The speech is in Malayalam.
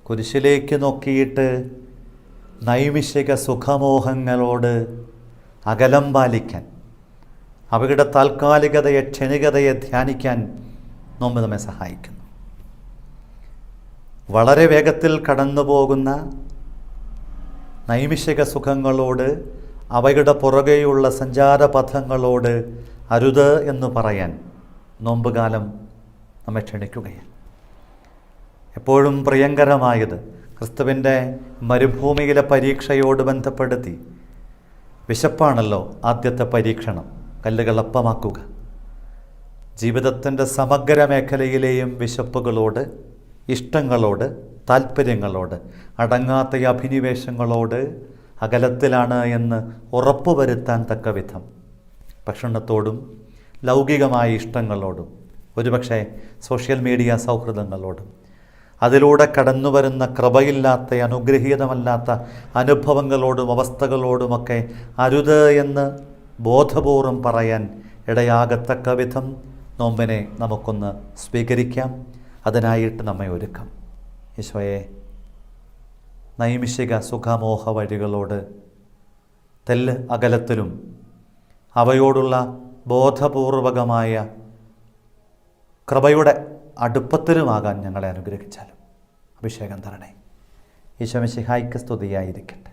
കുരിശിലേക്ക് നോക്കിയിട്ട് നൈമിഷിക സുഖമോഹങ്ങളോട് അകലം പാലിക്കാൻ, അവയുടെ താൽക്കാലികതയെ, ക്ഷണികതയെ ധ്യാനിക്കാൻ നോമ്പ് നമ്മെ സഹായിക്കുന്നു. വളരെ വേഗത്തിൽ കടന്നു പോകുന്ന നൈമിഷിക സുഖങ്ങളോട്, അവയുടെ പുറകെയുള്ള സഞ്ചാരപഥങ്ങളോട് അരുത് എന്ന് പറയാൻ നോമ്പുകാലം നമ്മെ ക്ഷണിക്കുകയാണ്. എപ്പോഴും പ്രിയങ്കരമായത് ക്രിസ്തുവിൻ്റെ മരുഭൂമിയിലെ പരീക്ഷയോട് ബന്ധപ്പെടുത്തി വിശപ്പാണല്ലോ ആദ്യത്തെ പരീക്ഷണം, കല്ലുകൾ അപ്പമാക്കുക. ജീവിതത്തിൻ്റെ സമഗ്ര മേഖലയിലെയും വിശപ്പുകളോട്, ഇഷ്ടങ്ങളോട്, താല്പര്യങ്ങളോട്, അടങ്ങാത്ത അഭിനിവേശങ്ങളോട് അകലത്തിലാണ് എന്ന് ഉറപ്പുവരുത്താൻ തക്ക വിധം ഭക്ഷണത്തോടും ലൗകികമായ ഇഷ്ടങ്ങളോടും, ഒരുപക്ഷെ സോഷ്യൽ മീഡിയ സൗഹൃദങ്ങളോടും, അതിലൂടെ കടന്നു വരുന്ന കൃപയില്ലാത്ത, അനുഗ്രഹീതമല്ലാത്ത അനുഭവങ്ങളോടും അവസ്ഥകളോടുമൊക്കെ അരുത് എന്ന് ബോധപൂർവം പറയാൻ ഇടയാകത്തക്ക വിധം നോമ്പിനെ നമുക്കൊന്ന് സ്വീകരിക്കാം. അതിനായിട്ട് നമ്മെ ഒരുക്കാം. ഈശോയെ, നൈമിഷിക സുഖമോഹ വഴികളോട് തെല്ല് അകലത്തിലും അവയോടുള്ള ബോധപൂർവകമായ കൃപയുടെ അടുപ്പത്തിലുമാകാൻ ഞങ്ങളെ അനുഗ്രഹിച്ചാലും അഭിഷേകം തരണേ. ഈശോ മിശിഹായ്ക്ക് സ്തുതിയായിരിക്കട്ടെ.